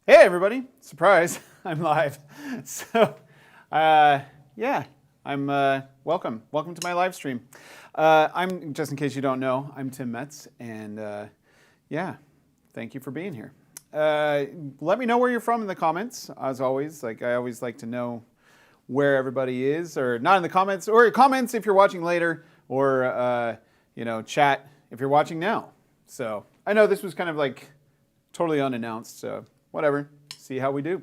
Hey everybody, surprise, I'm live. So, yeah, I'm, welcome to my live stream. I'm, just in case you don't know, I'm Tim Metz, and yeah, thank you for being here. Let me know where you're from in the comments, as always. Like, I always like to know where everybody is, or not in the comments, or comments if you're watching later, or, you know, chat if you're watching now. So, I know this was kind of like totally unannounced, so whatever, see how we do.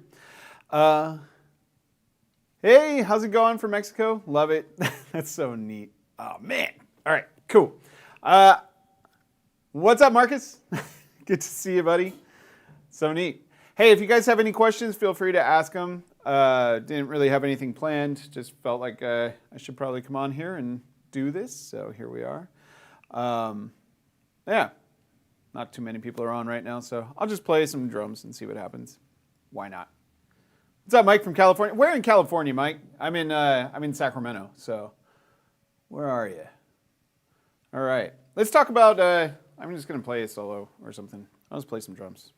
Hey, how's it going from Mexico? Love it. That's so neat. Oh, man. All right, cool. What's up, Marcus? Good to see you, buddy. So neat. Hey, if you guys have any questions, feel free to ask them. Didn't really have anything planned. Just felt like I should probably come on here and do this, so here we are. Yeah. Not too many people are on right now, so I'll just play some drums and see what happens. Why not? What's up, Mike from California? Where in California, Mike? I'm in Sacramento, so where are you? All right, let's talk about. I'm just gonna play a solo or something. I'll just play some drums.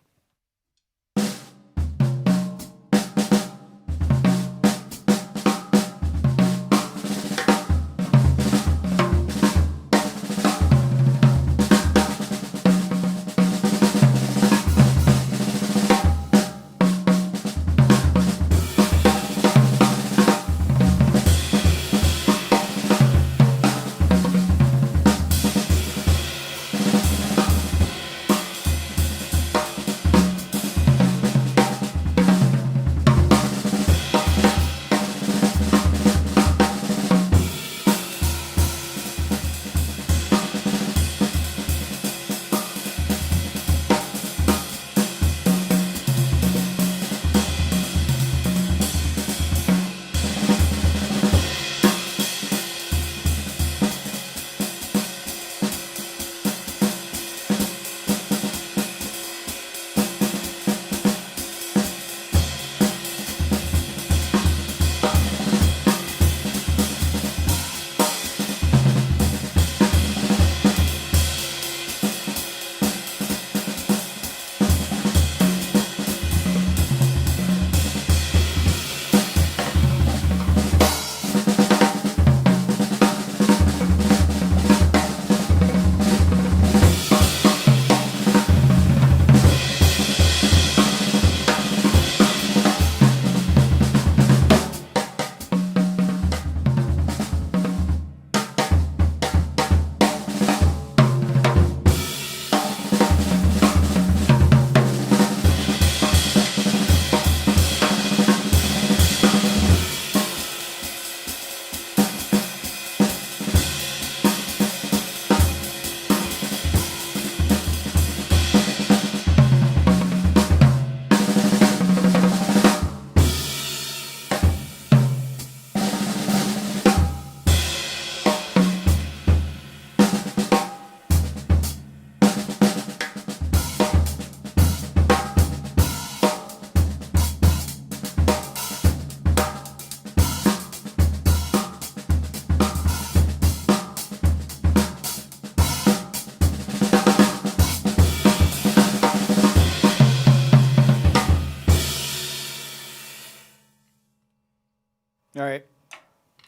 All right,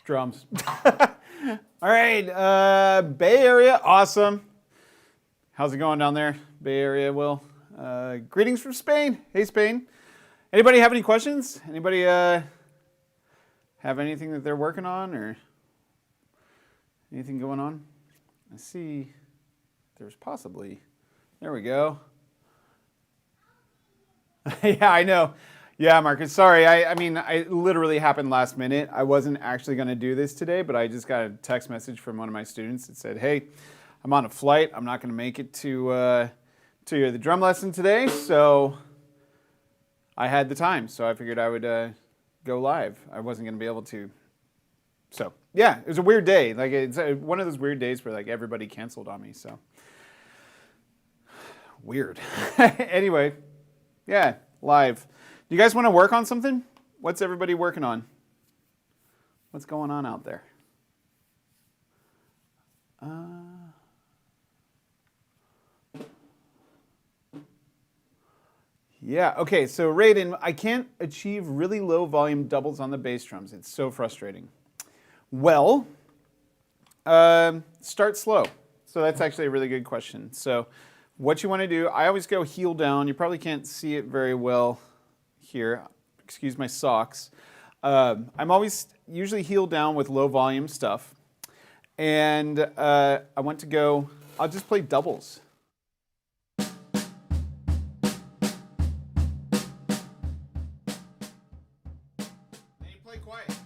drums. All right, Bay Area, awesome. How's it going down there, Bay Area, Will? Greetings from Spain. Hey, Spain. Anybody have any questions? Anybody have anything that they're working on or anything going on? I see there's possibly, there we go. Yeah, I know. Yeah, Marcus, sorry. I mean, it literally happened last minute. I wasn't actually going to do this today, but I just got a text message from one of my students that said, hey, I'm on a flight. I'm not going to make it to the drum lesson today, so I had the time. So I figured I would go live. I wasn't going to be able to. So, yeah, it was a weird day. Like, it's one of those weird days where, like, everybody canceled on me, so. Weird. Anyway, yeah, live. Do you guys want to work on something? What's everybody working on? What's going on out there? Yeah, okay, so Raiden, I can't achieve really low volume doubles on the bass drums. It's so frustrating. Well, start slow. So that's actually a really good question. So what you want to do, I always go heel down. You probably can't see it very well here. Excuse my socks. I'm always usually heel down with low volume stuff. And I want to go, I'll just play doubles. Quiet.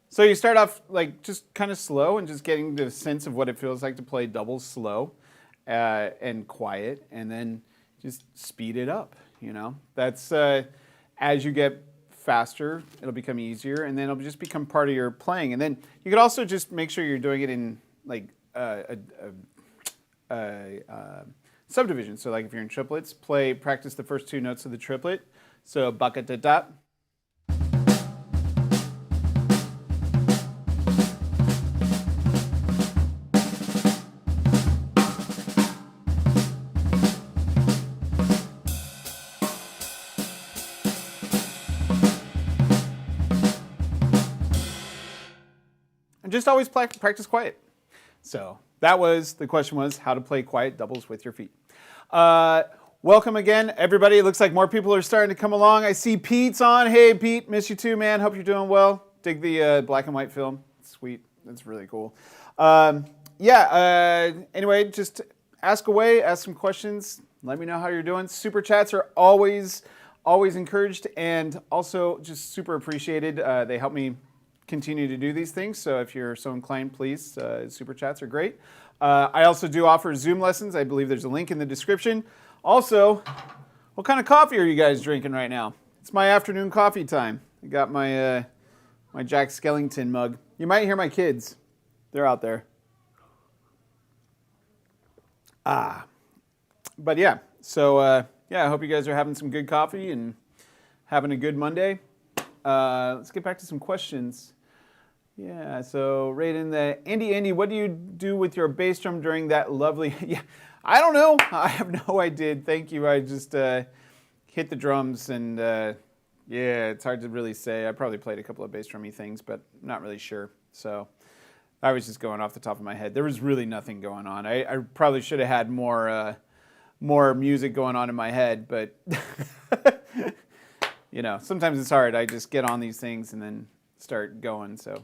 So you start off like just kind of slow and just getting the sense of what it feels like to play doubles slow. And quiet, and then just speed it up, you know? That's, as you get faster, it'll become easier, and then it'll just become part of your playing. And then you could also just make sure you're doing it in, like, subdivision. So, like, if you're in triplets, practice the first two notes of the triplet. So, ba-ka-da-da. Just always practice quiet. So the question was how to play quiet doubles with your feet. Welcome again, everybody. It looks like more people are starting to come along. I see Pete's on. Hey, Pete, miss you too, man. Hope you're doing well. Dig the black and white film. Sweet. That's really cool. Anyway, just ask away, ask some questions. Let me know how you're doing. Super chats are always encouraged and also just super appreciated. They help me continue to do these things, so if you're so inclined, please, super chats are great. I also do offer Zoom lessons. I believe there's a link in the description. Also, what kind of coffee are you guys drinking right now? It's my afternoon coffee time. I got my my Jack Skellington mug. You might hear my kids. They're out there. But yeah, so yeah, I hope you guys are having some good coffee and having a good Monday. Let's get back to some questions. Yeah, so Raiden, Andy, what do you do with your bass drum during that lovely... Yeah, I don't know. I have no idea. Thank you. I just hit the drums and yeah, it's hard to really say. I probably played a couple of bass drummy things, but I'm not really sure. So I was just going off the top of my head. There was really nothing going on. I probably should have had more music going on in my head, but you know, sometimes it's hard. I just get on these things and then start going, so...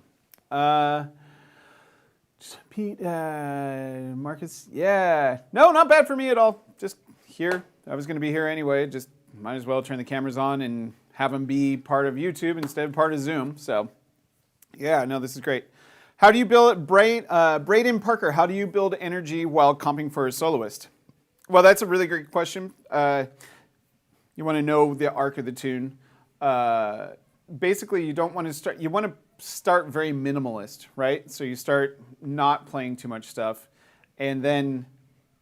Pete, Marcus, yeah. No, not bad for me at all. Just here. I was going to be here anyway. Just might as well turn the cameras on and have them be part of YouTube instead of part of Zoom. So, yeah, no, this is great. How do you build, Braden Parker, how do you build energy while comping for a soloist? Well, that's a really great question. You want to know the arc of the tune. Basically, you don't want to start, you want to start very minimalist, right? So you start not playing too much stuff and then,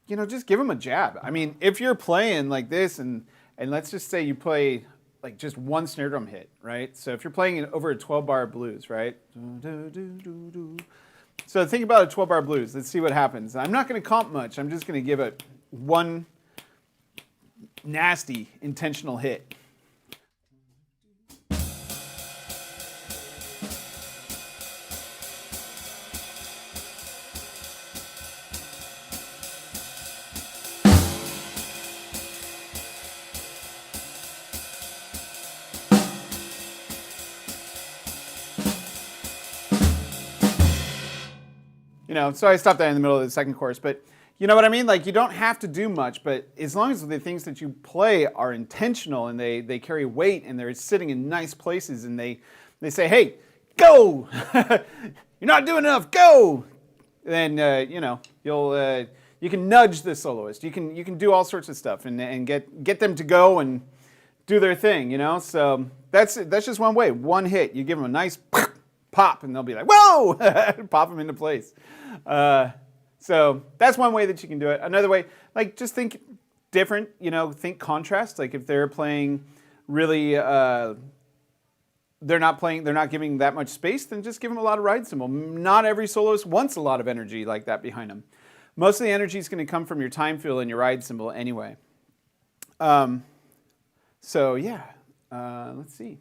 you know, just give them a jab. I mean, if you're playing like this and let's just say you play like just one snare drum hit, right? So if you're playing over a 12-bar blues, right? So think about a 12-bar blues. Let's see what happens. I'm not going to comp much. I'm just going to give it one nasty intentional hit. You know, so I stopped that in the middle of the second chorus, but you know what I mean? Like, you don't have to do much, but as long as the things that you play are intentional and they carry weight and they're sitting in nice places and they say, hey, go! You're not doing enough, go! Then, you know, you can nudge the soloist. You can do all sorts of stuff and get them to go and do their thing, you know? So that's just one way, one hit. You give them a nice pop, and they'll be like, whoa, pop them into place. So that's one way that you can do it. Another way, like just think different, think contrast. Like if they're playing really, they're not giving that much space, then just give them a lot of ride cymbal. Not every soloist wants a lot of energy like that behind them. Most of the energy is going to come from your time fill and your ride cymbal anyway. So yeah, let's see.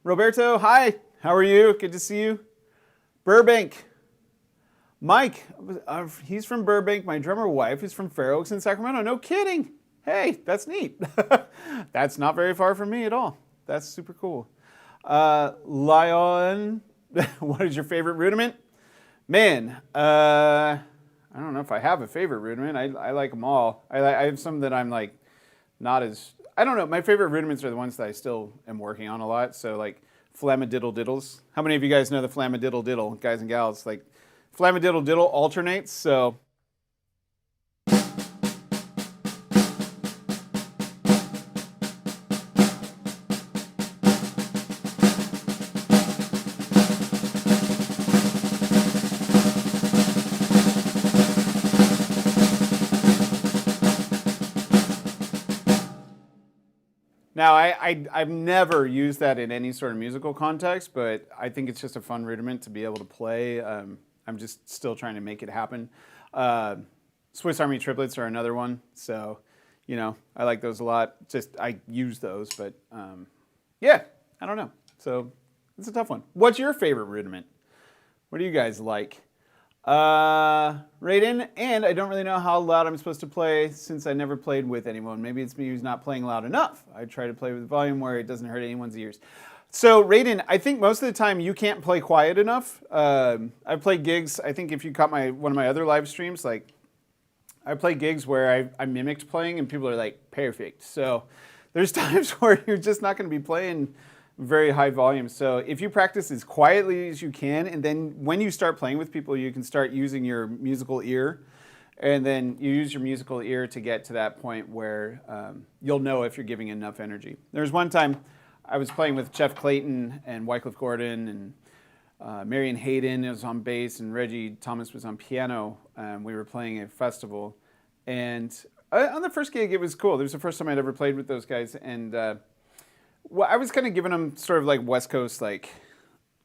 Roberto, hi, how are you? Good to see you. Burbank. Mike, he's from Burbank. My drummer wife is from Fair Oaks in Sacramento. No kidding. Hey, that's neat. That's not very far from me at all. That's super cool. Lion, what is your favorite rudiment? Man, I don't know if I have a favorite rudiment. I like them all. I have some that I'm like not as, I don't know. My favorite rudiments are the ones that I still am working on a lot. So like flammadiddle diddles. How many of you guys know the flammadiddle diddle, guys and gals? Like flammadiddle diddle alternates. So now, I've never used that in any sort of musical context, but I think it's just a fun rudiment to be able to play. I'm just still trying to make it happen. Swiss Army triplets are another one, so I like those a lot. Just I use those, but yeah, I don't know. So it's a tough one. What's your favorite rudiment? What do you guys like? Raiden, and I don't really know how loud I'm supposed to play since I never played with anyone. Maybe it's me who's not playing loud enough. I try to play with volume where it doesn't hurt anyone's ears. So Raiden, I think most of the time you can't play quiet enough. I've played gigs, I think if you caught one of my other live streams, like I play gigs where I mimicked playing and people are like, perfect. So there's times where you're just not going to be playing very high volume. So if you practice as quietly as you can, and then when you start playing with people, you can start using your musical ear, and then you use your musical ear to get to that point where you'll know if you're giving enough energy. There's one time I was playing with Jeff Clayton and Wycliffe Gordon and Marion Hayden was on bass and Reggie Thomas was on piano. We were playing a festival, and on the first gig it was cool. It was the first time I'd ever played with those guys, and well, I was kind of giving them sort of like West Coast, like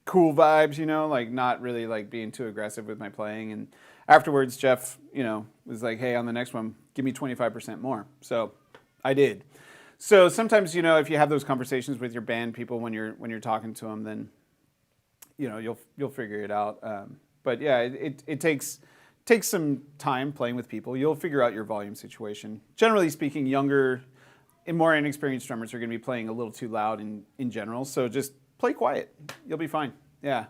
cool vibes, like not really like being too aggressive with my playing. And afterwards, Jeff, was like, hey, on the next one, give me 25% more. So I did. So sometimes, if you have those conversations with your band people when you're talking to them, then, you'll figure it out. But yeah, it takes some time playing with people. You'll figure out your volume situation. Generally speaking, younger and more inexperienced drummers are going to be playing a little too loud in general, so just play quiet. You'll be fine. Yeah.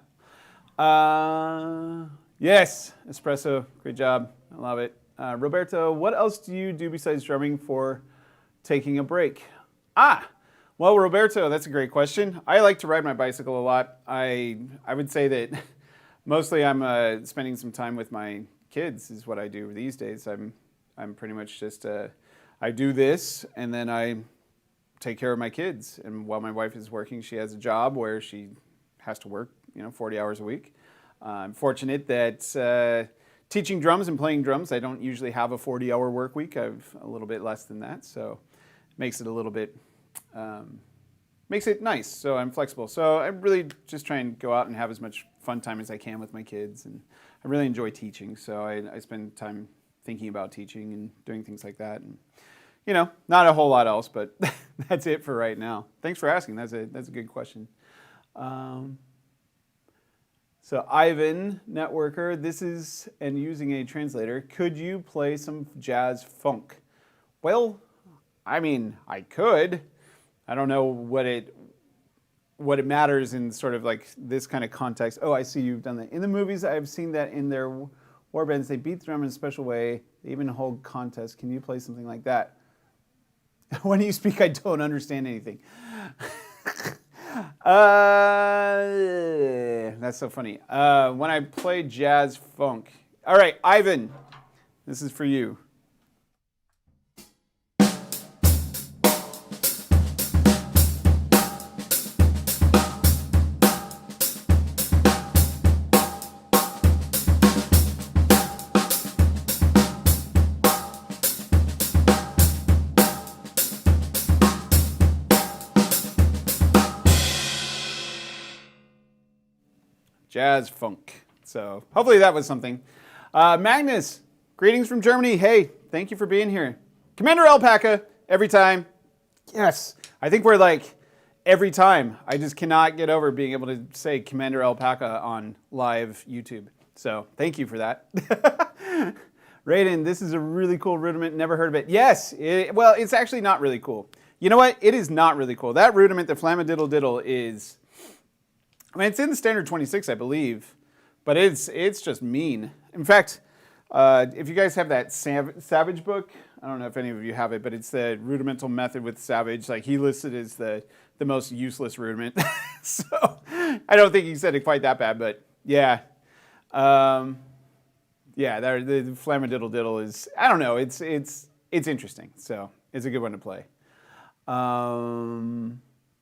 Yes, Espresso, great job. I love it. Roberto, what else do you do besides drumming for taking a break? Well, Roberto, that's a great question. I like to ride my bicycle a lot. I would say that mostly I'm spending some time with my kids is what I do these days. I'm pretty much just I do this, and then I take care of my kids. And while my wife is working, she has a job where she has to work, 40 hours a week. I'm fortunate that teaching drums and playing drums, I don't usually have a 40-hour work week. I have a little bit less than that, so it makes it a little bit, makes it nice. So I'm flexible. So I really just try and go out and have as much fun time as I can with my kids. And I really enjoy teaching, so I spend time thinking about teaching and doing things like that. And, not a whole lot else, but that's it for right now. Thanks for asking. That's a good question. So Ivan, networker, this is, and using a translator, could you play some jazz funk? Well, I mean, I could. I don't know what it matters in sort of like this kind of context. Oh, I see you've done that. In the movies, I've seen that in their war bands, they beat the drum in a special way. They even hold contests. Can you play something like that? When you speak, I don't understand anything. That's so funny. When I play jazz funk. All right, Ivan, this is for you. jazz funk. So hopefully that was something. Magnus, greetings from Germany. Hey, thank you for being here. Commander Alpaca, every time. Yes, I think we're like every time. I just cannot get over being able to say Commander Alpaca on live YouTube. So thank you for that. Raiden, this is a really cool rudiment. Never heard of it. Yes, well, it's actually not really cool. You know what? It is not really cool. That rudiment, the Flammadiddle Diddle, is, I mean, it's in the standard 26, I believe, but it's just mean. In fact, if you guys have that Savage book, I don't know if any of you have it, but it's the rudimental method with Savage. Like, he listed as the most useless rudiment. So I don't think he said it quite that bad, but yeah. Yeah, the Flammadiddle Diddle is, I don't know, it's interesting. So it's a good one to play.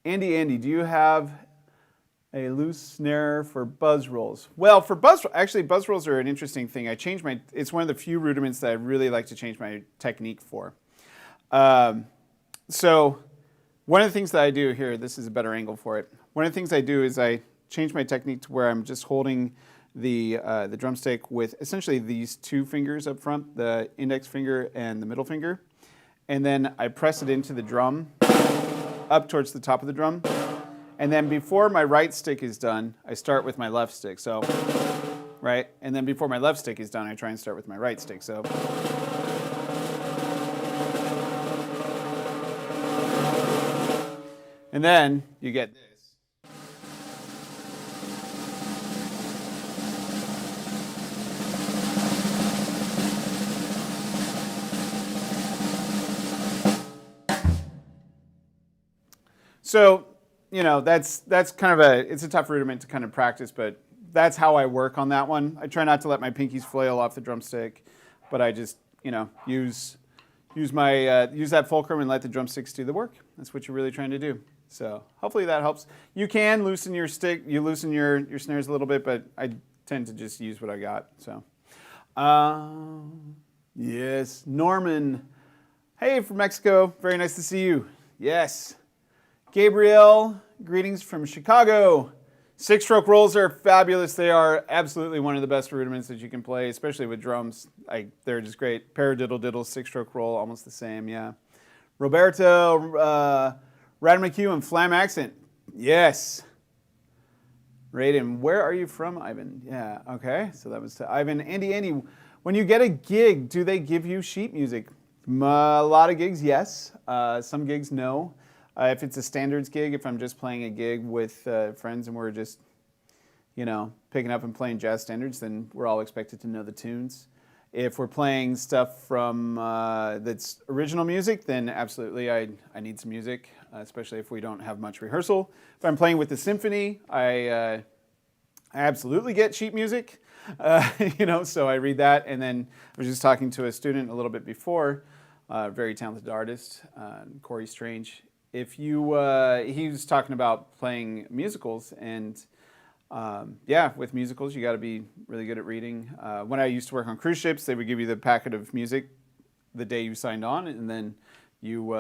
Andy, do you have a loose snare for buzz rolls? Well, for buzz rolls are an interesting thing. I changed it's one of the few rudiments that I really like to change my technique for. So one of the things that I do here, this is a better angle for it. One of the things I do is I change my technique to where I'm just holding the drumstick with essentially these two fingers up front, the index finger and the middle finger. And then I press it into the drum, up towards the top of the drum. And then before my right stick is done, I start with my left stick. So, right? And then before my left stick is done, I try and start with my right stick. So. And then you get this. So, you know, that's kind of it's a tough rudiment to kind of practice, but that's how I work on that one. I try not to let my pinkies flail off the drumstick, but I just, you know, use that fulcrum and let the drumsticks do the work. That's what you're really trying to do. So hopefully that helps. You can loosen your stick, you loosen your snares a little bit, but I tend to just use what I got. So, yes, Norman. Hey, from Mexico. Very nice to see you. Yes. Gabriel, greetings from Chicago. Six-stroke rolls are fabulous. They are absolutely one of the best rudiments that you can play, especially with drums. They're just great. Paradiddle diddle, six-stroke roll, almost the same, yeah. Roberto, Radamacue, and Flam Accent. Yes. Raiden, where are you from, Ivan? Yeah, okay. So that was to Ivan. Andy, when you get a gig, do they give you sheet music? A lot of gigs, yes. Some gigs, no. If it's a standards gig, if I'm just playing a gig with friends and we're just, you know, picking up and playing jazz standards, then we're all expected to know the tunes. If we're playing stuff from that's original music, then absolutely I need some music, especially if we don't have much rehearsal. If I'm playing with the symphony, I absolutely get sheet music, you know, so I read that. And then I was just talking to a student a little bit before, a very talented artist, Corey Strange. He was talking about playing musicals, and yeah, with musicals, you got to be really good at reading. When I used to work on cruise ships, they would give you the packet of music the day you signed on, and then you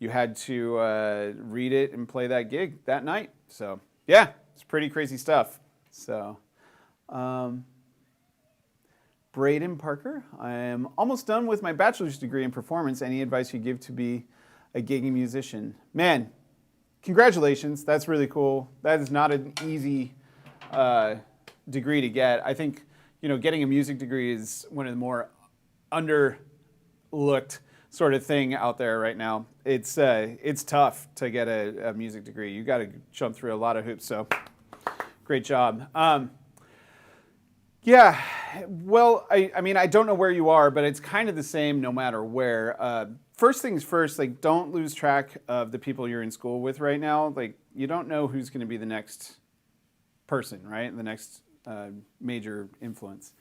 had to read it and play that gig that night. So yeah, it's pretty crazy stuff. So Braden Parker, I am almost done with my bachelor's degree in performance. Any advice you give to be a gigging musician? Man, congratulations. That's really cool. That is not an easy degree to get. I think, you know, getting a music degree is one of the more underlooked sort of thing out there right now. It's tough to get a music degree. You got to jump through a lot of hoops. So, great job. Yeah, well, I mean, I don't know where you are, but it's kind of the same no matter where. First things first, like, don't lose track of the people you're in school with right now. Like, you don't know who's going to be the next person, right? The next major influence.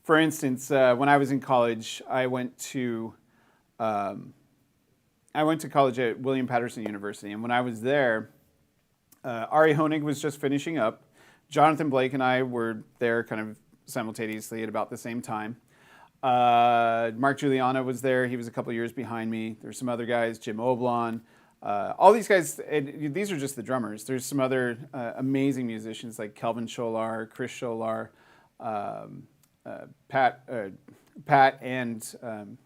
For instance, when I was in college, I went to college at William Patterson University, and when I was there, Ari Honig was just finishing up. Jonathan Blake and I were there kind of simultaneously at about the same time. Mark Giuliano was there. He was a couple years behind me. There's some other guys, Jim Oblon, All these guys, these are just the drummers. There's some other amazing musicians like Kelvin Scholar, Chris Scholar, Pat and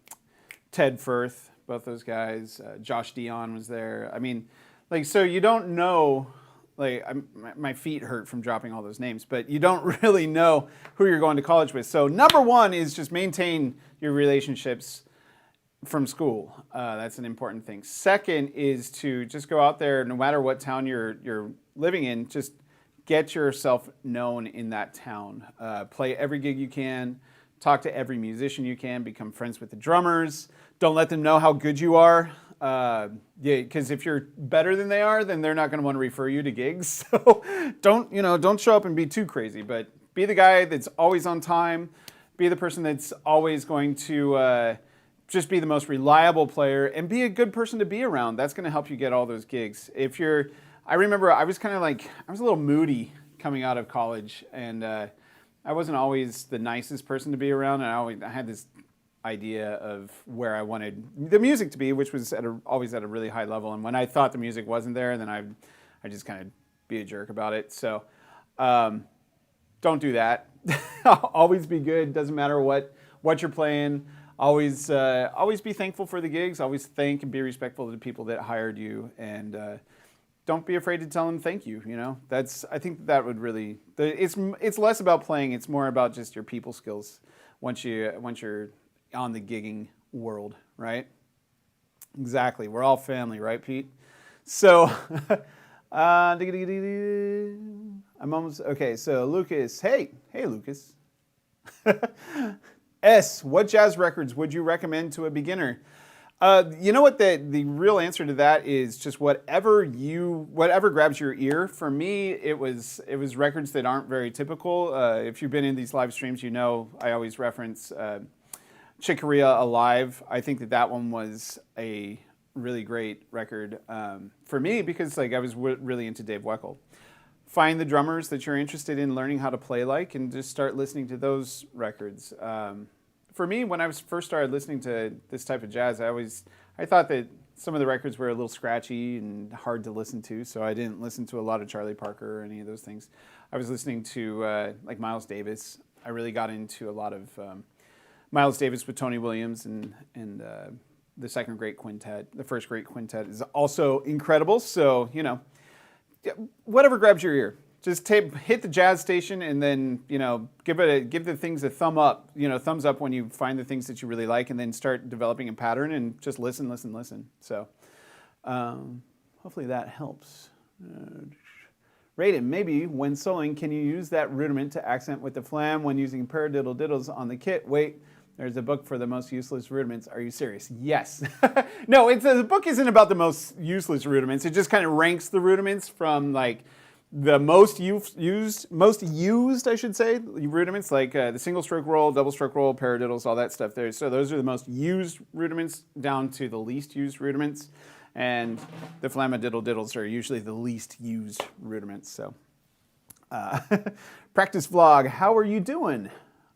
Ted Firth, both those guys. Josh Dion was there. I mean, like, so you don't know, like, my feet hurt from dropping all those names, but you don't really know who you're going to college with. So number one is just maintain your relationships from school. That's an important thing. Second is to just go out there, no matter what town you're living in, just get yourself known in that town. Play every gig you can, talk to every musician you can, become friends with the drummers. Don't let them know how good you are. Because if you're better than they are, then they're not going to want to refer you to gigs. So don't show up and be too crazy, but be the guy that's always on time. Be the person that's always going to just be the most reliable player, and be a good person to be around. That's going to help you get all those gigs. I remember I was kind of like, I was a little moody coming out of college, and I wasn't always the nicest person to be around, and I had this idea of where I wanted the music to be, which was always at a really high level. And when I thought the music wasn't there, then I just kind of be a jerk about it. So don't do that. Always be good. Doesn't matter what you're playing. Always be thankful for the gigs. Always thank and be respectful to the people that hired you, and don't be afraid to tell them thank you. I think that would really. It's less about playing. It's more about just your people skills. Once you're on the gigging world, right? Exactly. We're all family, right, Pete? So, I'm almost okay. So Lucas, hey Lucas. What jazz records would you recommend to a beginner? You know what, the real answer to that is just whatever grabs your ear. For me, it was records that aren't very typical. If you've been in these live streams, you know I always reference Chick Corea Alive. I think that one was a really great record for me, because I was really into Dave Weckl. Find the drummers that you're interested in learning how to play like, and just start listening to those records. For me, when I first started listening to this type of jazz, I thought that some of the records were a little scratchy and hard to listen to, so I didn't listen to a lot of Charlie Parker or any of those things. I was listening to like Miles Davis. I really got into a lot of Miles Davis with Tony Williams and the second great quintet. The first great quintet is also incredible. So, whatever grabs your ear. Just hit the jazz station, and then give the things a thumbs up when you find the things that you really like, and then start developing a pattern and just listen. So hopefully that helps. Raiden, maybe when soloing, can you use that rudiment to accent with the flam when using paradiddle diddles on the kit? Wait, there's a book for the most useless rudiments. Are you serious? Yes. No, the book isn't about the most useless rudiments. It just kind of ranks the rudiments from like the most used, I should say, rudiments, like the single stroke roll, double stroke roll, paradiddles, all that stuff there. So those are the most used rudiments down to the least used rudiments. And the flamadiddle diddles are usually the least used rudiments. So practice vlog, how are you doing?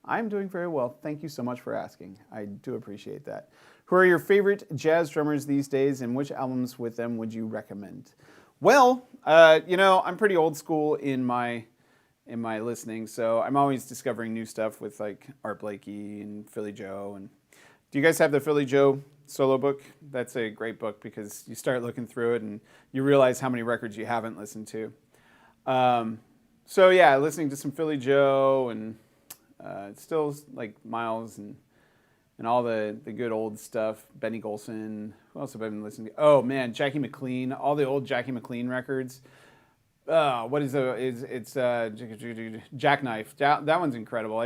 I'm doing very well. Thank you so much for asking. I do appreciate that. Who are your favorite jazz drummers these days, and which albums with them would you recommend? Well, I'm pretty old school in my listening, so I'm always discovering new stuff with like Art Blakey and Philly Joe. And do you guys have the Philly Joe solo book? That's a great book, because you start looking through it and you realize how many records you haven't listened to. So yeah, listening to some Philly Joe, and still like Miles and all the good old stuff. Benny Golson. Who else have I been listening to? Oh man, Jackie McLean. All the old Jackie McLean records. What is it's Jackknife. That one's incredible.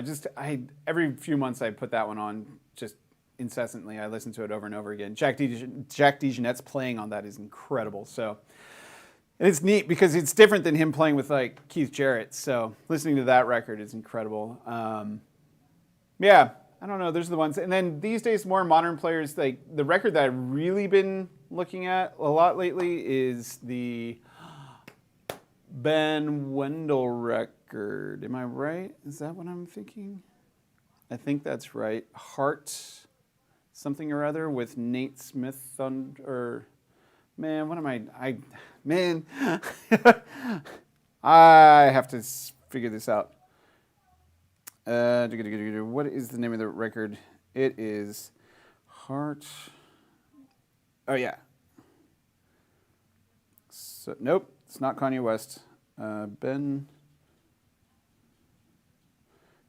Every few months I put that one on just incessantly. I listen to it over and over again. Jack DeJohnette's playing on that is incredible. So and it's neat because it's different than him playing with like Keith Jarrett. So listening to that record is incredible. Yeah. I don't know, those are the ones. And then these days, more modern players, like the record that I've really been looking at a lot lately is the Ben Wendell record. Am I right? Is that what I'm thinking? I think that's right. Heart something or other with Nate Smith Man, what am man, I have to figure this out. What is the name of the record? It is Heart. Oh, yeah. So, nope, it's not Kanye West. Ben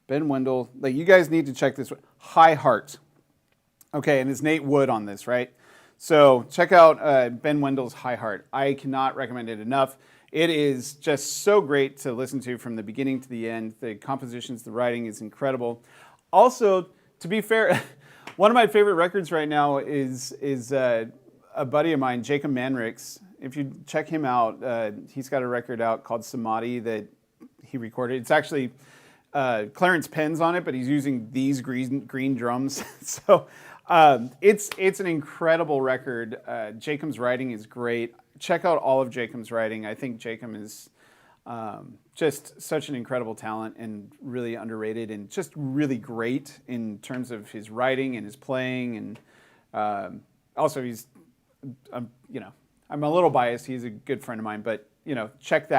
Wendell. Like, you guys need to check this. High Heart. Okay, and it's Nate Wood on this, right? So check out Ben Wendell's High Heart. I cannot recommend it enough. It is just so great to listen to from the beginning to the end. The compositions, the writing is incredible. Also, to be fair, one of my favorite records right now is a buddy of mine, Jacob Manrick's. If you check him out, he's got a record out called Samadhi that he recorded. It's actually Clarence Penn's on it, but he's using these green drums. So it's an incredible record. Jacob's writing is great. Check out all of Jacob's writing. I think Jacob is just such an incredible talent and really underrated and just really great in terms of his writing and his playing. And also he's, you know, I'm a little biased. He's a good friend of mine, but you know, check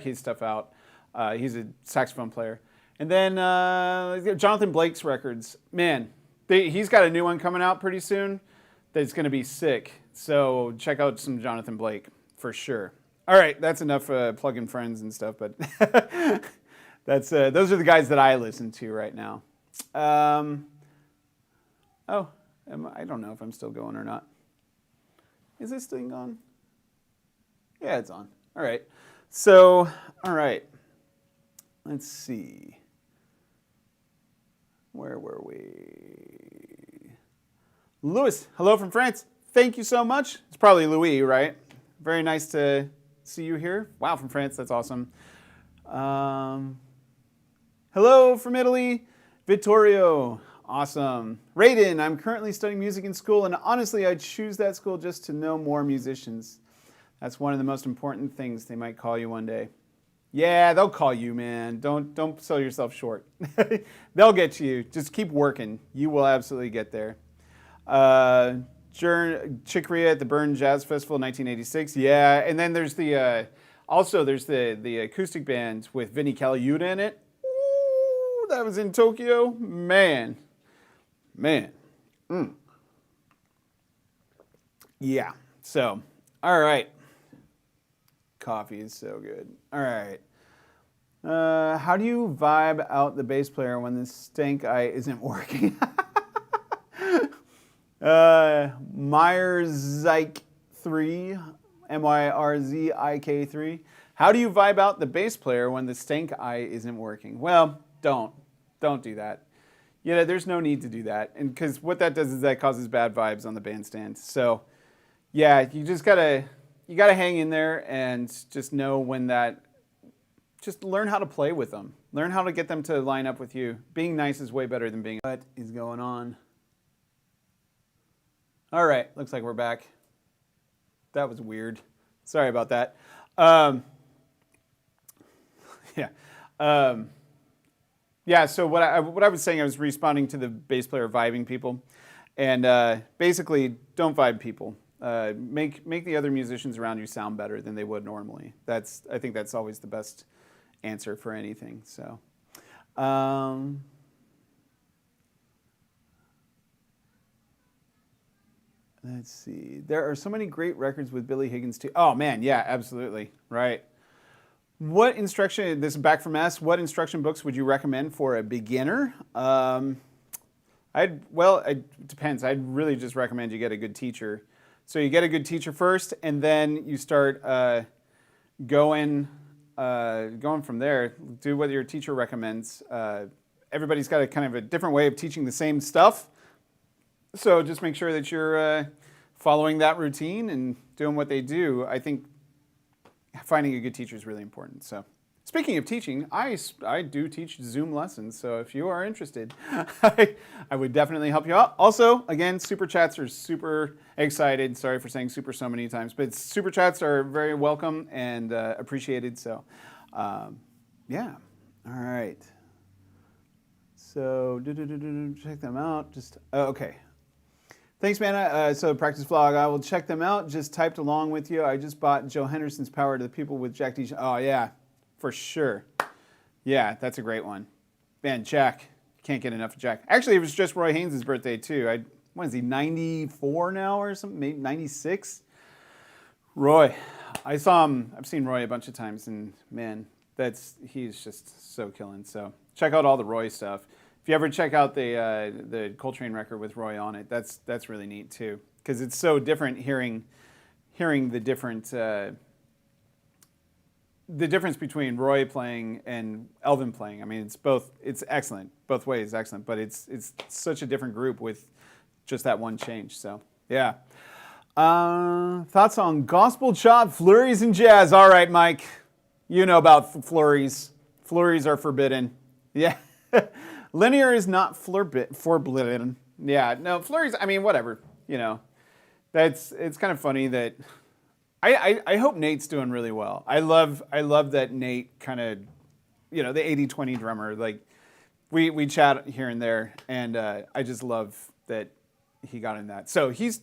his stuff out. He's a saxophone player. And then Jonathan Blake's records, man, he's got a new one coming out pretty soon that's going to be sick. So check out some Jonathan Blake for sure. All right, that's enough plug-in friends and stuff, but those are the guys that I listen to right now. I don't know if I'm still going or not. Is this thing on? Yeah, it's on. All right. So, all right. Let's see. Where were we? Louis, hello from France. Thank you so much. It's probably Louis, right? Very nice to see you here. Wow, from France. That's awesome. Hello from Italy. Vittorio. Awesome. Raiden, I'm currently studying music in school, and honestly, I'd choose that school just to know more musicians. That's one of the most important things. They might call you one day. Yeah, they'll call you, man. Don't sell yourself short. They'll get to you. Just keep working. You will absolutely get there. Chicoria at the Bern Jazz Festival, 1986. Yeah, and then there's the the acoustic band with Vinnie Colaiuta in it. Ooh, that was in Tokyo. Man. Yeah. So, all right. Coffee is so good. All right. How do you vibe out the bass player when the stank eye isn't working? Myrzik 3, Myrzik 3. How do you vibe out the bass player when the stank eye isn't working? Well, don't do that. Yeah, there's no need to do that, and because what that does is that causes bad vibes on the bandstand. So, yeah, you gotta hang in there and just know when that. Just learn how to play with them. Learn how to get them to line up with you. Being nice is way better than being. What is going on? All right, looks like we're back. That was weird. Sorry about that. Yeah, so what I was saying, I was responding to the bass player vibing people. And basically, don't vibe people. Make the other musicians around you sound better than they would normally. I think that's always the best answer for anything. So, let's see. There are so many great records with Billy Higgins too. Oh man, yeah, absolutely, right. What instruction? This is back from S. What instruction books would you recommend for a beginner? It depends. I'd really just recommend you get a good teacher. So you get a good teacher first, and then you start going from there. Do what your teacher recommends. Everybody's got a kind of a different way of teaching the same stuff. So just make sure that you're following that routine and doing what they do. I think finding a good teacher is really important. So speaking of teaching, I do teach Zoom lessons. So if you are interested, I would definitely help you out. Also, again, super chats are super excited. Sorry for saying super so many times, but super chats are very welcome and appreciated. So yeah, all right. So check them out. Okay. Thanks, man. So practice vlog, I will check them out. Just typed along with you. I just bought Joe Henderson's Power to the People with Jack D. Oh, yeah, for sure. Yeah, that's a great one. Man, Jack, can't get enough of Jack. Actually, it was just Roy Haynes' birthday, too. What is he, 94 now or something? Maybe 96? Roy. I've seen Roy a bunch of times, and man, he's just so killing. So check out all the Roy stuff. If you ever check out the Coltrane record with Roy on it, that's really neat too, because it's so different hearing the different the difference between Roy playing and Elvin playing. I mean, it's excellent both ways, excellent, but it's such a different group with just that one change. So yeah. Thoughts on gospel chop, flurries, and jazz? All right, Mike, you know about flurries. Flurries are forbidden. Yeah. Linear is not forbidden. Yeah, no, flurries, I mean, whatever, you know. It's kind of funny that, I hope Nate's doing really well. I love that Nate kind of, you know, the 80-20 drummer, like, we chat here and there, and I just love that he got in that. So he's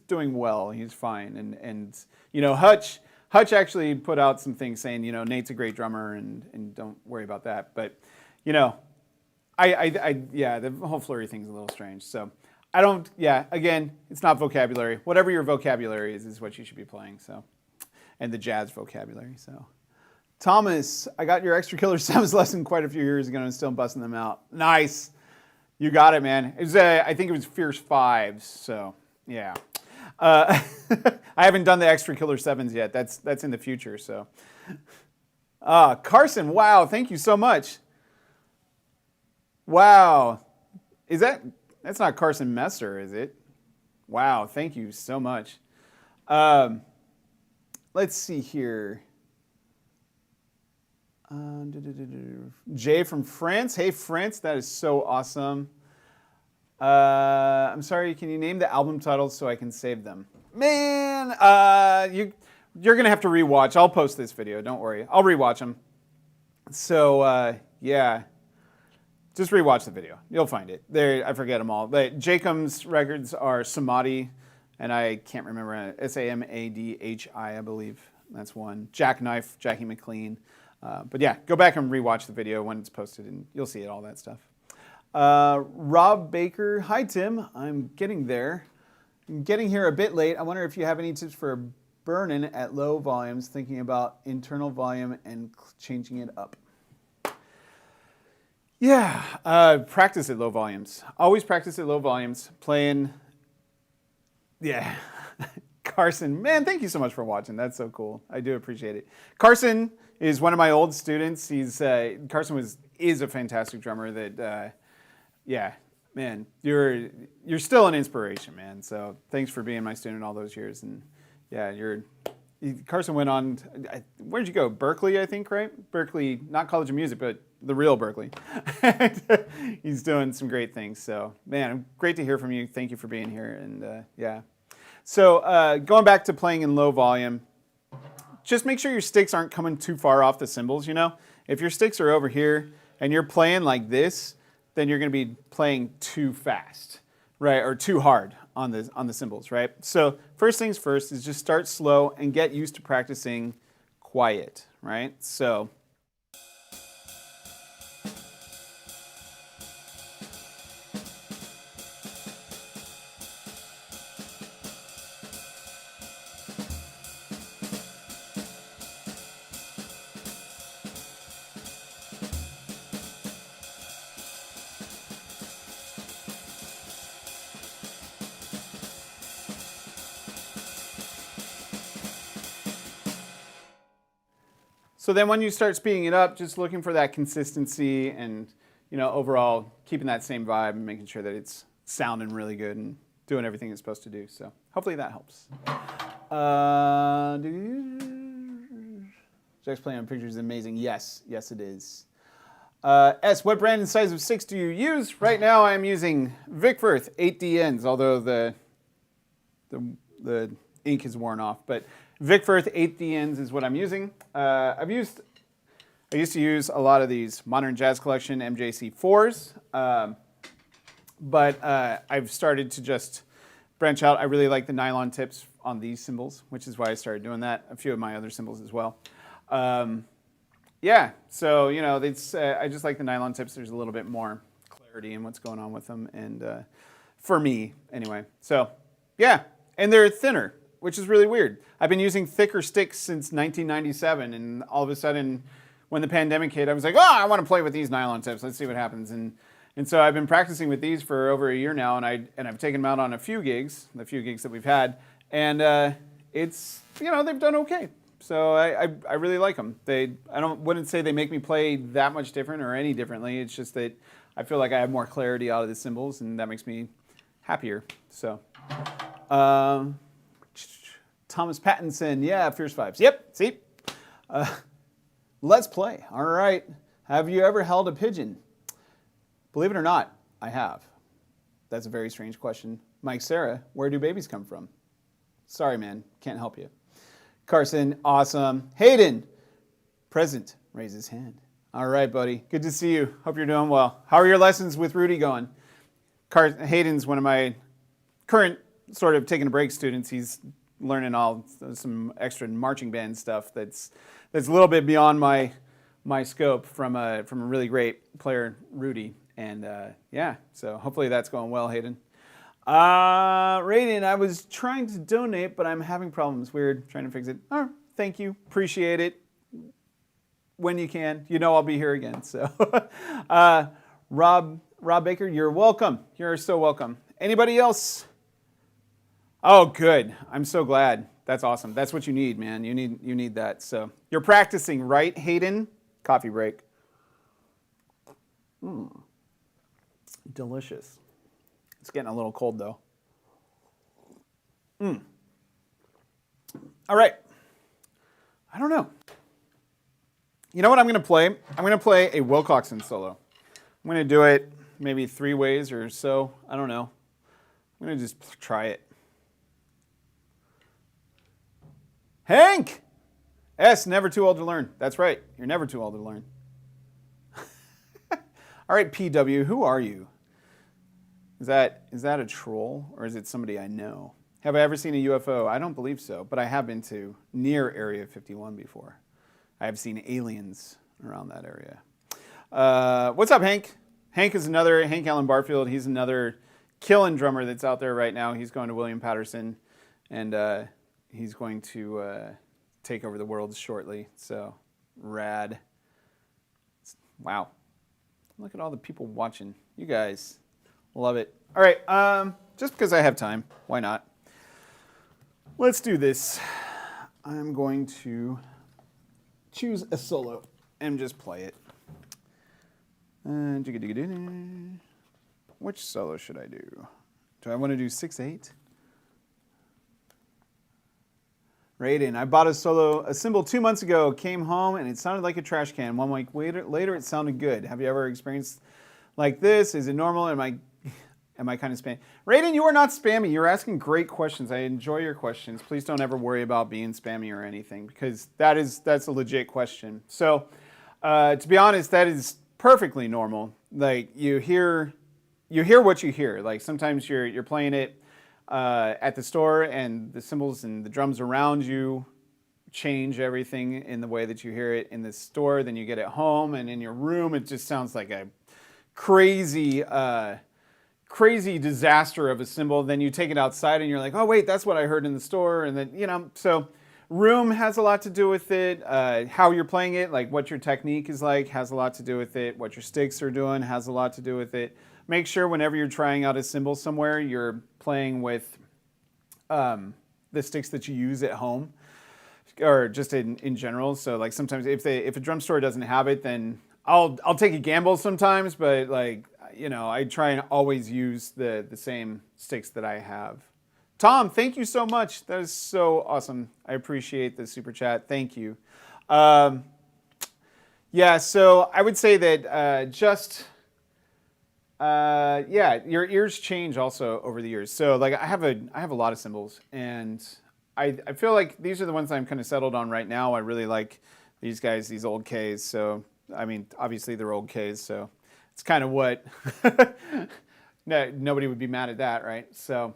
doing well, he's fine, and you know, Hutch actually put out some things saying, you know, Nate's a great drummer, and don't worry about that, but, you know, yeah, the whole flurry thing's a little strange. So again, it's not vocabulary. Whatever your vocabulary is what you should be playing. So, and the jazz vocabulary. So, Thomas, I got your extra killer sounds lesson quite a few years ago and I'm still busting them out. Nice. You got it, man. It was, I think it was Fierce Fives. So, yeah. I haven't done the extra killer sevens yet. That's in the future. So, Carson, wow, thank you so much. Wow. That's not Carson Messer, is it? Wow, thank you so much. Let's see here. Jay from France. Hey, France, that is so awesome. I'm sorry, can you name the album titles so I can save them? Man, you're going to have to rewatch. I'll post this video, don't worry. I'll rewatch them. So, yeah. Just rewatch the video. You'll find it. I forget them all. Jacob's records are Samadhi, and I can't remember. Samadhi, I believe. That's one. Jackknife, Jackie McLean. But yeah, go back and rewatch the video when it's posted, and you'll see it, all that stuff. Rob Baker. Hi, Tim. I'm getting there. I'm getting here a bit late. I wonder if you have any tips for burning at low volumes, thinking about internal volume and changing it up. Yeah, practice at low volumes. Always practice at low volumes. Playing, yeah. Carson, man, thank you so much for watching. That's so cool. I do appreciate it. Carson is one of my old students. Carson is a fantastic drummer. Yeah, man, you're still an inspiration, man. So thanks for being my student all those years. And yeah, Carson went on. Where'd you go? Berkeley, I think, right? Berkeley, not College of Music, but the real Berkeley. He's doing some great things. So, man, great to hear from you. Thank you for being here. And yeah. So, going back to playing in low volume, just make sure your sticks aren't coming too far off the cymbals, you know? If your sticks are over here and you're playing like this, then you're going to be playing too fast, right? Or too hard on the cymbals, right? So, first things first is just start slow and get used to practicing quiet, right? So, So then when you start speeding it up, just looking for that consistency and, you know, overall keeping that same vibe and making sure that it's sounding really good and doing everything it's supposed to do. So hopefully that helps. Jack's playing on pictures is amazing. Yes, yes it is. What brand and size of sticks do you use? Right now I'm using Vickforth 8DNs, although the ink is worn off. But Vickforth 8DNs is what I'm using. I used to use a lot of these Modern Jazz Collection MJC4s, but I've started to just branch out. I really like the nylon tips on these cymbals, which is why I started doing that. A few of my other cymbals as well. Yeah, so it's, I just like the nylon tips. There's a little bit more clarity in what's going on with them, and for me anyway. So yeah, and they're thinner, which is really weird. I've been using thicker sticks since 1997, and all of a sudden, when the pandemic hit, I was like, oh, I want to play with these nylon tips. Let's see what happens. And so I've been practicing with these for over a year now, and I've taken them out on a few gigs, the few gigs that we've had, and it's, they've done okay. So I really like them. Wouldn't say they make me play that much different or any differently. It's just that I feel like I have more clarity out of the cymbals, and that makes me happier. So, Thomas Pattinson, yeah, Fierce Vibes. Yep, see? Let's play. All right. Have you ever held a pigeon? Believe it or not, I have. That's a very strange question. Mike Sarah, where do babies come from? Sorry, man, can't help you. Carson, awesome. Hayden, present, raise his hand. All right, buddy, good to see you. Hope you're doing well. How are your lessons with Rudy going? Hayden's one of my current sort of taking a break students. He's learning some extra marching band stuff that's a little bit beyond my scope from a really great player, Rudy. And yeah, so hopefully that's going well, Hayden. Raiden, I was trying to donate, but I'm having problems. Weird, trying to fix it. Oh, thank you, appreciate it. When you can, I'll be here again. So, Rob Baker, you're welcome. You're so welcome. Anybody else? Oh, good. I'm so glad. That's awesome. That's what you need, man. You need that. So you're practicing, right, Hayden? Coffee break. Delicious. It's getting a little cold though. All right. I don't know. You know what I'm going to play? I'm going to play a Wilcoxon solo. I'm going to do it maybe 3 ways or so. I don't know. I'm going to just try it. Hank! S, never too old to learn. That's right. You're never too old to learn. All right, PW, who are you? Is that a troll or is it somebody I know? Have I ever seen a UFO? I don't believe so, but I have been to near Area 51 before. I have seen aliens around that area. What's up, Hank? Hank Allen Barfield. He's another killing drummer that's out there right now. He's going to William Patterson, and he's going to take over the world shortly. So, rad. Wow. Look at all the people watching. You guys. Love it. All right, just because I have time, why not? Let's do this. I'm going to choose a solo and just play it. Which solo should I do? Do I want to do 6/8? Raiden, I bought a cymbal 2 months ago, came home, and it sounded like a trash can. 1 week later, it sounded good. Have you ever experienced like this? Is it normal? Am I kind of spammy? Raiden, you are not spammy. You're asking great questions. I enjoy your questions. Please don't ever worry about being spammy or anything, because that's a legit question. So, to be honest, that is perfectly normal. Like you hear what you hear. Like sometimes you're playing it at the store, and the cymbals and the drums around you change everything in the way that you hear it in the store. Then you get it home, and in your room, it just sounds like a crazy disaster of a cymbal. Then you take it outside and you're like, oh wait, that's what I heard in the store. And then, so room has a lot to do with it. How you're playing it, like what your technique is like, has a lot to do with it. What your sticks are doing has a lot to do with it. Make sure whenever you're trying out a cymbal somewhere, you're playing with the sticks that you use at home, or just in general. So like sometimes if a drum store doesn't have it, then I'll take a gamble sometimes, but like, I try and always use the same sticks that I have. Tom, thank you so much. That is so awesome. I appreciate the super chat. Thank you. Yeah, so I would say that your ears change also over the years. So like I have a lot of cymbals, and I feel like these are the ones I'm kind of settled on right now. I really like these guys, these old Ks. So I mean, obviously they're old Ks, so it's kind of what nobody would be mad at that, right? So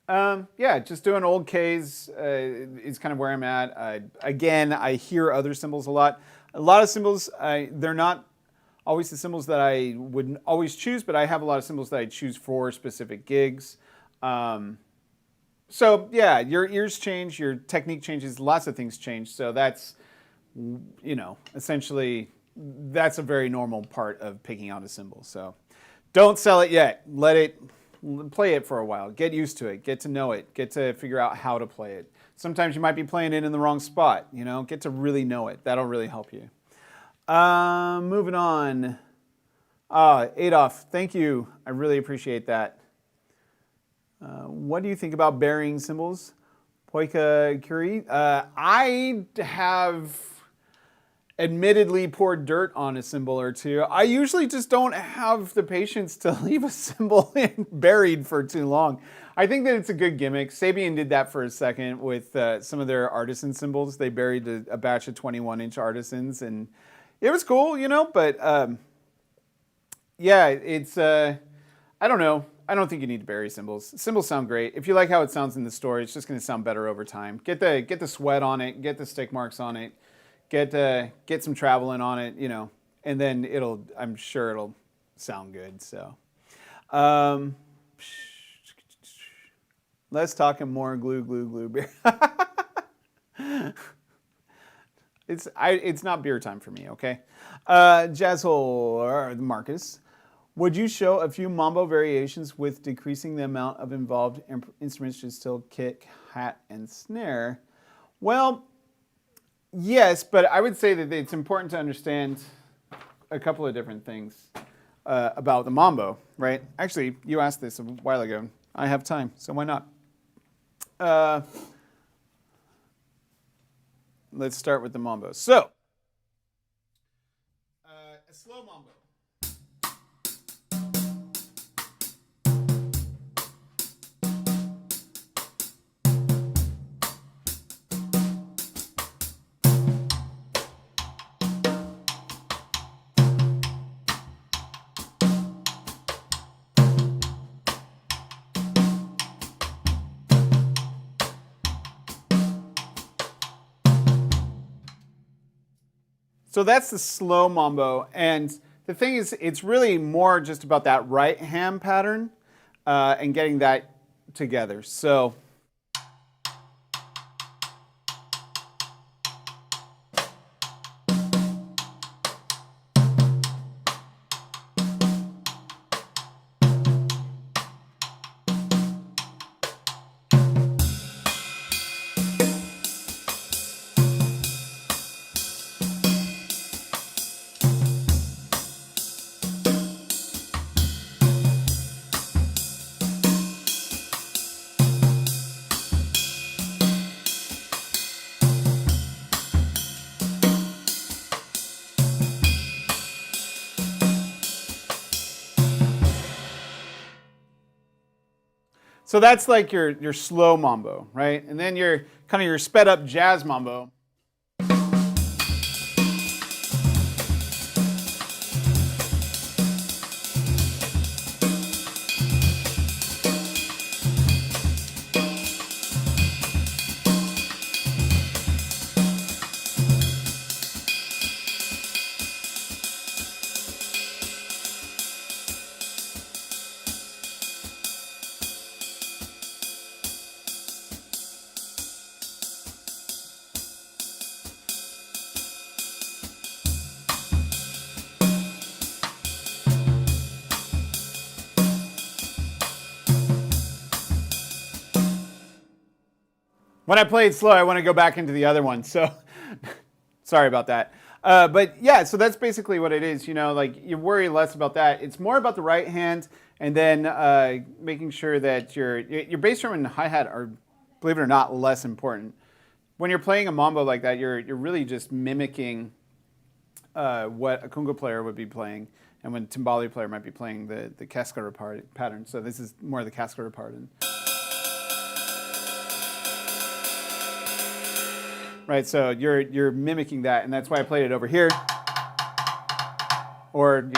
Yeah, just doing old Ks is kind of where I'm at. Again, I hear other cymbals a lot. A lot of cymbals, they're not always the cymbals that I would always choose, but I have a lot of cymbals that I choose for specific gigs. So yeah, your ears change, your technique changes, lots of things change. So that's, you know, essentially, that's a very normal part of picking out a cymbal. So don't sell it yet. Let it play it for a while. Get used to it. Get to know it. Get to figure out how to play it. Sometimes you might be playing it in the wrong spot. You know, get to really know it. That'll really help you. Moving on. Adolf, thank you. I really appreciate that. What do you think about burying cymbals? Poika Curie. I have admittedly poured dirt on a cymbal or two. I usually just don't have the patience to leave a cymbal buried for too long. I think that it's a good gimmick. Sabian did that for a second with some of their artisan cymbals. They buried a batch of 21-inch artisans, and it was cool, you know, but yeah, it's, I don't know. I don't think you need to bury cymbals. Cymbals sound great. If you like how it sounds in the store, it's just going to sound better over time. Get the sweat on it, get the stick marks on it, get some traveling on it, you know, and then I'm sure it'll sound good. So, let's talk more glue beer. It's not beer time for me, okay? Jazzhole or Marcus. Would you show a few Mambo variations with decreasing the amount of involved instruments to still kick, hat, and snare? Well, yes, but I would say that it's important to understand a couple of different things about the Mambo, right? Actually, you asked this a while ago. I have time, so why not? Let's start with the Mambo. So, a slow Mambo. So that's the slow Mambo, and the thing is, it's really more just about that right hand pattern and getting that together. So. So that's like your slow Mambo, right? And then your kind of your sped up jazz Mambo. When I play it slow, I want to go back into the other one. So sorry about that. But yeah, so that's basically what it is. You know, like you worry less about that. It's more about the right hand, and then making sure that your bass drum and hi-hat are, believe it or not, less important. When you're playing a Mambo like that, you're really just mimicking what a conga player would be playing, and when a timbale player might be playing the cascara pattern. So this is more the cascara pattern. Right, so you're mimicking that, and that's why I played it over here. Or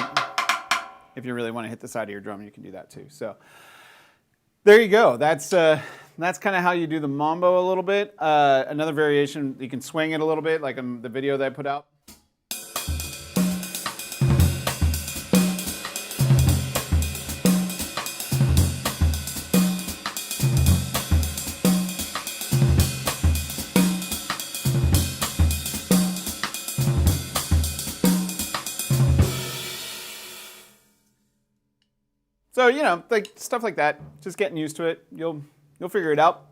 if you really want to hit the side of your drum, you can do that too. So there you go. That's kind of how you do the Mambo a little bit. Another variation, you can swing it a little bit, like in the video that I put out. So, you know, like stuff like that, just getting used to it. You'll figure it out.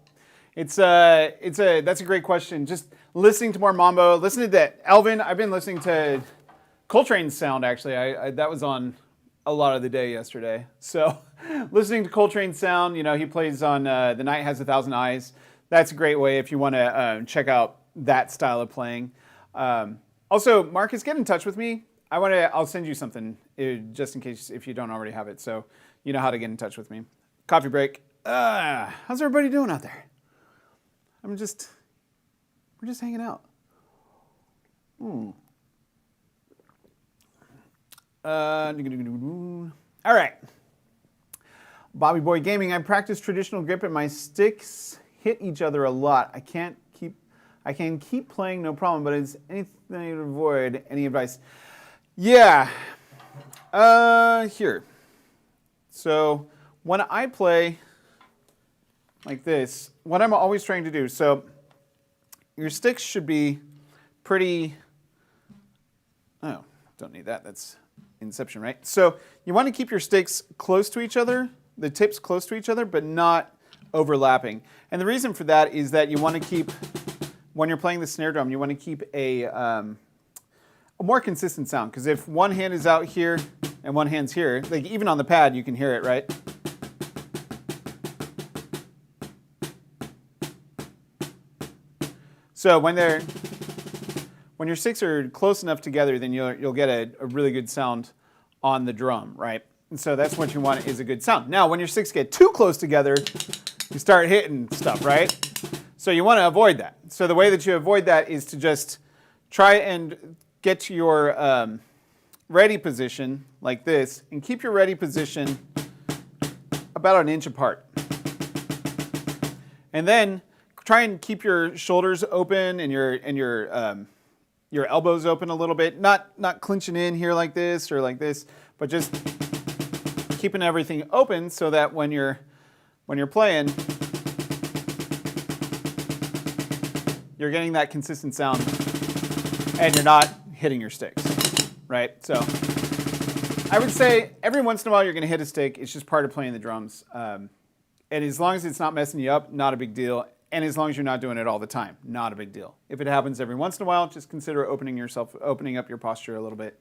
That's a great question. Just listening to more Mambo, listening to that. Alvin, I've been listening to Coltrane's sound actually. That was on a lot of the day yesterday. So listening to Coltrane's sound, you know, he plays on The Night Has a Thousand Eyes. That's a great way if you want to check out that style of playing. Also, Marcus, get in touch with me. I'll send you something just in case if you don't already have it. So you know how to get in touch with me. Coffee break. How's everybody doing out there? We're just hanging out. All right. Bobby Boy Gaming. I practice traditional grip and my sticks hit each other a lot. I can keep playing no problem, but is anything to avoid? Any advice? Yeah. Here. So when I play like this, what I'm always trying to do, so your sticks should be pretty, oh, don't need that, that's Inception, right? So you want to keep your sticks close to each other, the tips close to each other, but not overlapping. And the reason for that is that you want to keep, when you're playing the snare drum, you want to keep a more consistent sound, because if one hand is out here and one hand's here, like even on the pad you can hear it, right? So when your sticks are close enough together, then you'll get a really good sound on the drum, right? And so that's what you want, is a good sound. Now when your sticks get too close together, you start hitting stuff, right? So you want to avoid that. So the way that you avoid that is to just try and get to your ready position like this, and keep your ready position about an inch apart. And then try and keep your shoulders open and your elbows open a little bit. Not clinching in here like this or like this, but just keeping everything open so that when you're playing, you're getting that consistent sound and you're not hitting your sticks, right? So I would say every once in a while you're going to hit a stick. It's just part of playing the drums. And as long as it's not messing you up, not a big deal. And as long as you're not doing it all the time, not a big deal. If it happens every once in a while, just consider opening up your posture a little bit,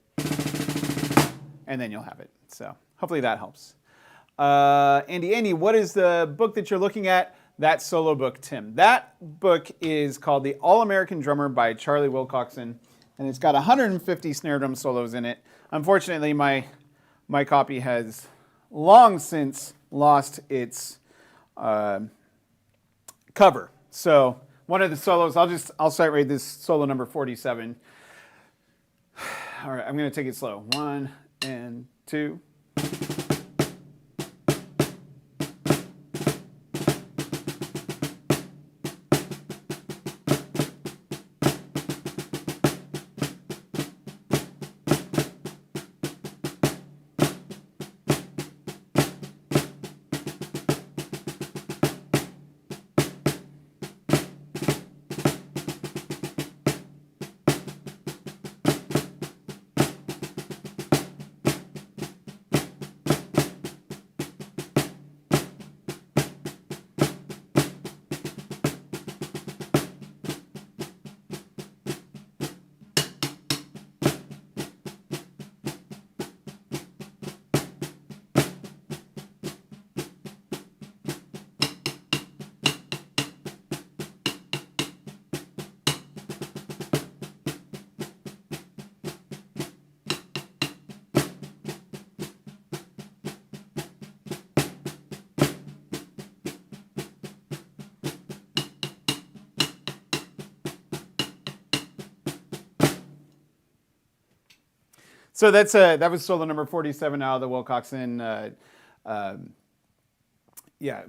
and then you'll have it. So hopefully that helps. Andy, what is the book that you're looking at? That solo book, Tim. That book is called The All-American Drummer by Charlie Wilcoxon, and it's got 150 snare drum solos in it. Unfortunately, my copy has long since lost its cover. So one of the solos, I'll sight rate this solo number 47. All right, I'm going to take it slow. 1 and 2. So that was solo number 47 out of the Wilcoxon. yeah,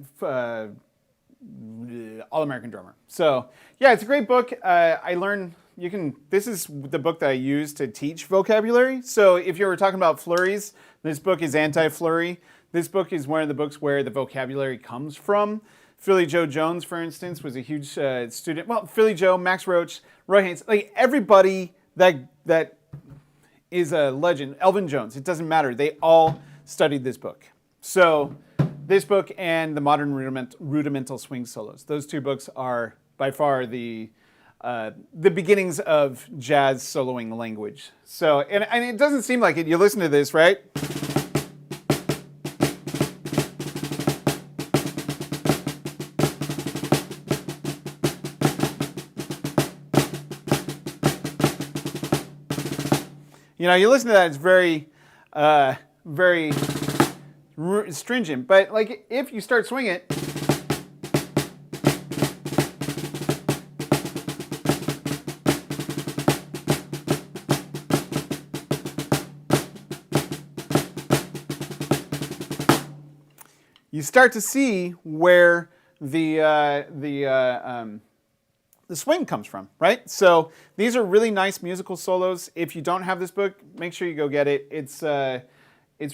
All-American Drummer. So yeah, it's a great book. I learned this is the book that I use to teach vocabulary. So if you were talking about flurries, this book is anti-flurry. This book is one of the books where the vocabulary comes from. Philly Joe Jones, for instance, was a huge student. Well, Philly Joe, Max Roach, Roy Haynes, like everybody that is a legend. Elvin Jones, it doesn't matter. They all studied this book. So this book and the Modern Rudimental Swing Solos. Those two books are by far the beginnings of jazz soloing language. So, and it doesn't seem like it. You listen to this, right? You know, you listen to that, it's very, very stringent. But like, if you start swinging it, you start to see where the swing comes from, right? So these are really nice musical solos. If you don't have this book, make sure you go get it. It's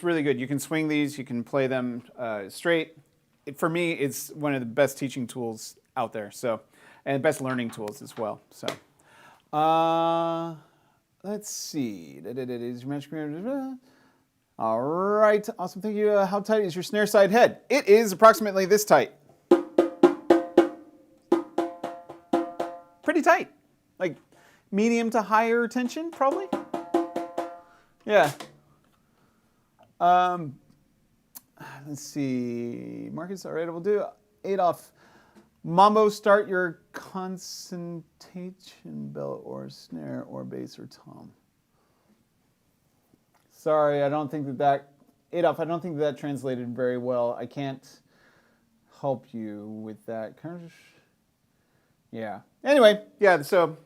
really good. You can swing these, you can play them straight. For me, it's one of the best teaching tools out there. So, and best learning tools as well. So, let's see. All right, awesome. Thank you. How tight is your snare side head? It is approximately this tight. Pretty tight, like medium to higher tension, probably. Yeah. Let's see. Marcus, all right, we'll do Adolf. Mambo, start your concentration bell or snare or bass or tom. Sorry, I don't think Adolf, I don't think that translated very well. I can't help you with that. Yeah. Anyway, yeah, so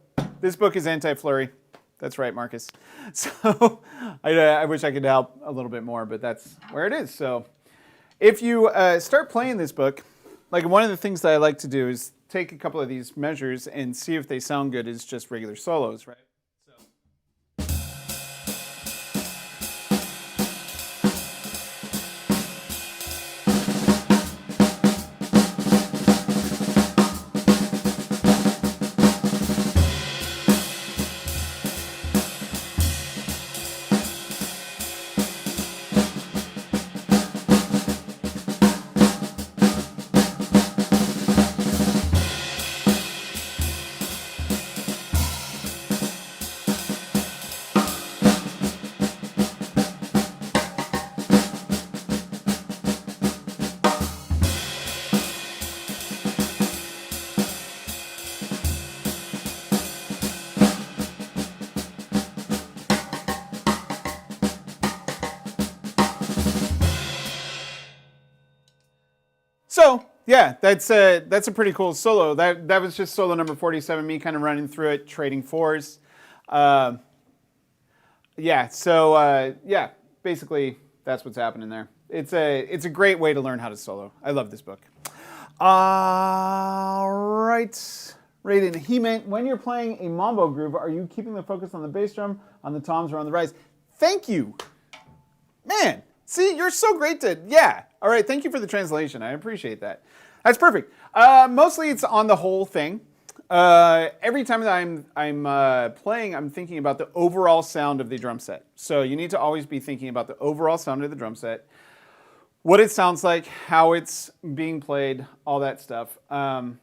this book is anti-flurry. That's right, Marcus. So I wish I could help a little bit more, but that's where it is. So if you start playing this book, like one of the things that I like to do is take a couple of these measures and see if they sound good as just regular solos, right? So yeah, that's a pretty cool solo. That was just solo number 47. Me kind of running through it, trading fours. Yeah. So yeah, basically that's what's happening there. It's a great way to learn how to solo. I love this book. All right, Raiden. He meant when you're playing a mambo groove, are you keeping the focus on the bass drum, on the toms, or on the rise? Thank you, man. See, you're so great to, yeah. All right, thank you for the translation. I appreciate that. That's perfect. Mostly it's on the whole thing. Every time that I'm playing, I'm thinking about the overall sound of the drum set. So you need to always be thinking about the overall sound of the drum set, what it sounds like, how it's being played, all that stuff. The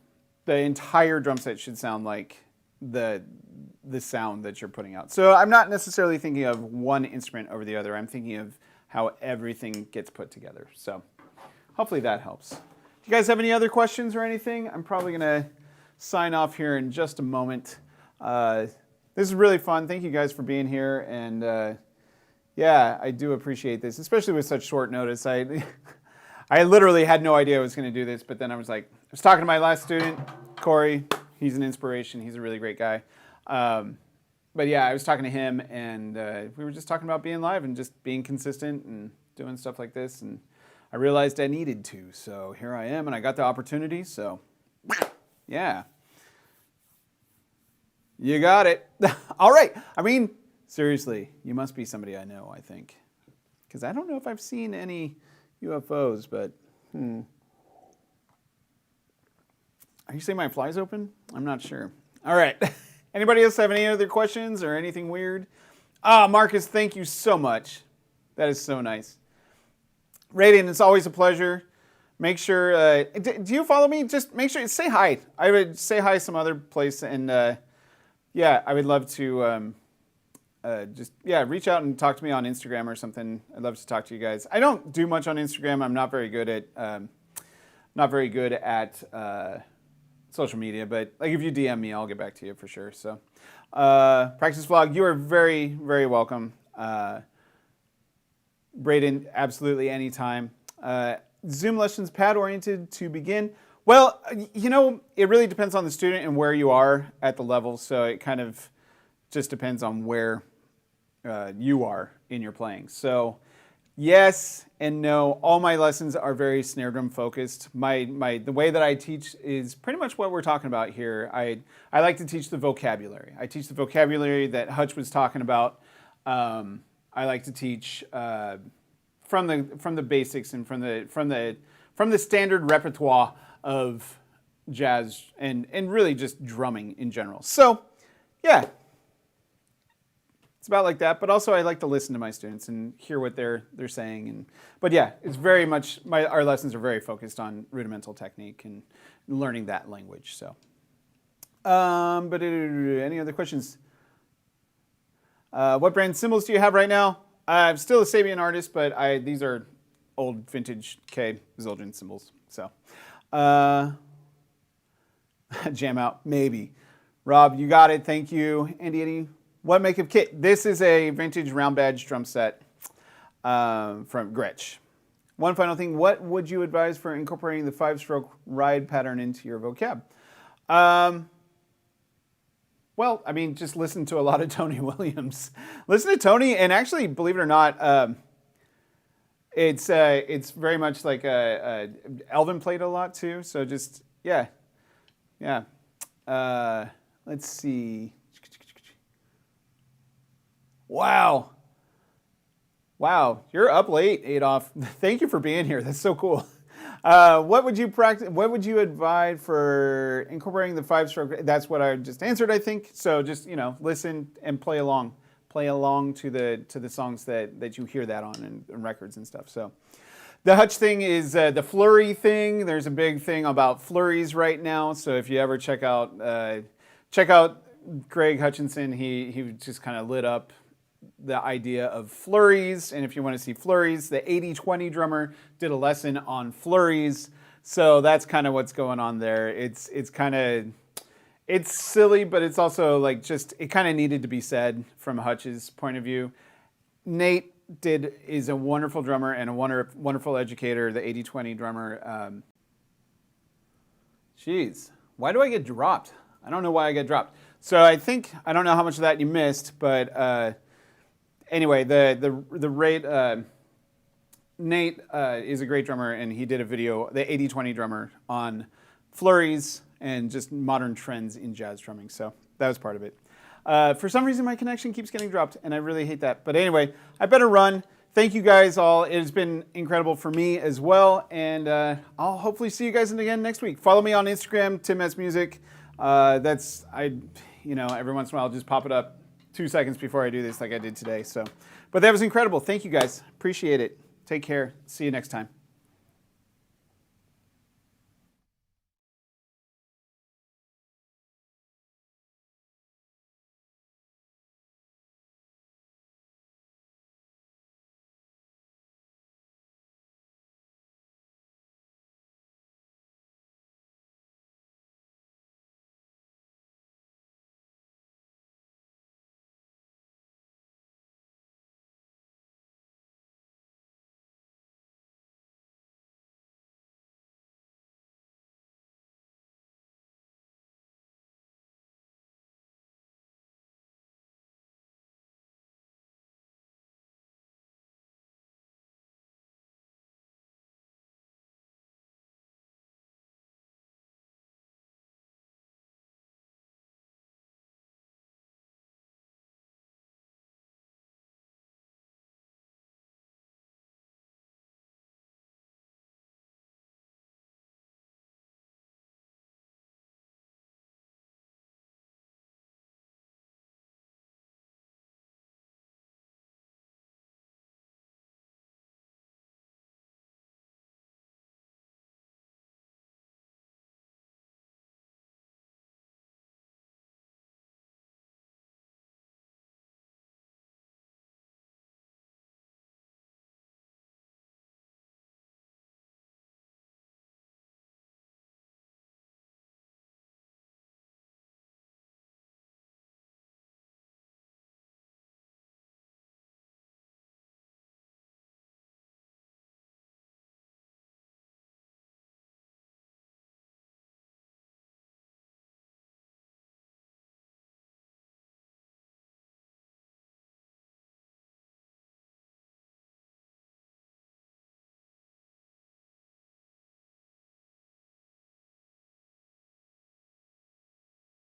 entire drum set should sound like the sound that you're putting out. So I'm not necessarily thinking of one instrument over the other. I'm thinking of how everything gets put together. So hopefully that helps. Do you guys have any other questions or anything? I'm probably going to sign off here in just a moment. This is really fun. Thank you guys for being here. And yeah, I do appreciate this, especially with such short notice. I literally had no idea I was going to do this, but then I was talking to my last student, Corey. He's an inspiration. He's a really great guy. But yeah, I was talking to him, and we were just talking about being live and just being consistent and doing stuff like this. And I realized I needed to. So here I am, and I got the opportunity. So yeah, you got it. All right. I mean, seriously, you must be somebody I know, I think. Because I don't know if I've seen any UFOs, but Are you saying my fly's open? I'm not sure. All right. Anybody else have any other questions or anything weird? Marcus, thank you so much. That is so nice. Radiant, it's always a pleasure. Make sure, do you follow me? Just make sure, say hi. I would say hi some other place, and yeah, I would love to reach out and talk to me on Instagram or something. I'd love to talk to you guys. I don't do much on Instagram. I'm not very good at social media, but like if you DM me, I'll get back to you for sure. So, practice vlog, you are very, very welcome. Braden, absolutely anytime. Zoom lessons pad oriented to begin. Well, you know, it really depends on the student and where you are at the level. So it kind of just depends on where you are in your playing. So yes and no. All my lessons are very snare drum focused. The way that I teach is pretty much what we're talking about here. I like to teach the vocabulary. I teach the vocabulary that Hutch was talking about. I like to teach from the basics and from the standard repertoire of jazz and really just drumming in general. So yeah, it's about like that. But also I like to listen to my students and hear what they're saying. But yeah, it's very much our lessons are very focused on rudimental technique and learning that language. So, but any other questions? What brand cymbals do you have right now? I'm still a Sabian artist, but these are old vintage K Zildjian cymbals. So, jam out, maybe. Rob, you got it. Thank you. Andy, what make of kit? This is a vintage Roundbadge drum set from Gretsch. One final thing, what would you advise for incorporating the 5-stroke ride pattern into your vocab? Well, I mean, just listen to a lot of Tony Williams. Listen to Tony, and actually, believe it or not, it's very much like Elvin played a lot too. So just yeah. Let's see. Wow, you're up late, Adolf. Thank you for being here. That's so cool. What would you practice? What would you advise for incorporating the 5-stroke? That's what I just answered, I think. So just listen and play along to the songs that you hear that on and records and stuff. So the Hutch thing is the flurry thing. There's a big thing about flurries right now. So if you ever check out Greg Hutchinson, he just kind of lit up the idea of flurries. And if you want to see flurries, the 80-20 drummer did a lesson on flurries. So that's kind of what's going on there. It's silly, but it's also like it kind of needed to be said from Hutch's point of view. Nate is a wonderful drummer and a wonderful educator, the 80-20 drummer. Jeez, why do I get dropped? I don't know why I get dropped. So I don't know how much of that you missed, but anyway, Nate is a great drummer, and he did a video, the 80-20 drummer, on flurries and just modern trends in jazz drumming. So that was part of it. For some reason, my connection keeps getting dropped, and I really hate that. But anyway, I better run. Thank you guys all. It has been incredible for me as well, and I'll hopefully see you guys again next week. Follow me on Instagram, Tim S Music. Every once in a while I'll just pop it up 2 seconds before I do this like I did today. So, but that was incredible. Thank you guys. Appreciate it. Take care. See you next time.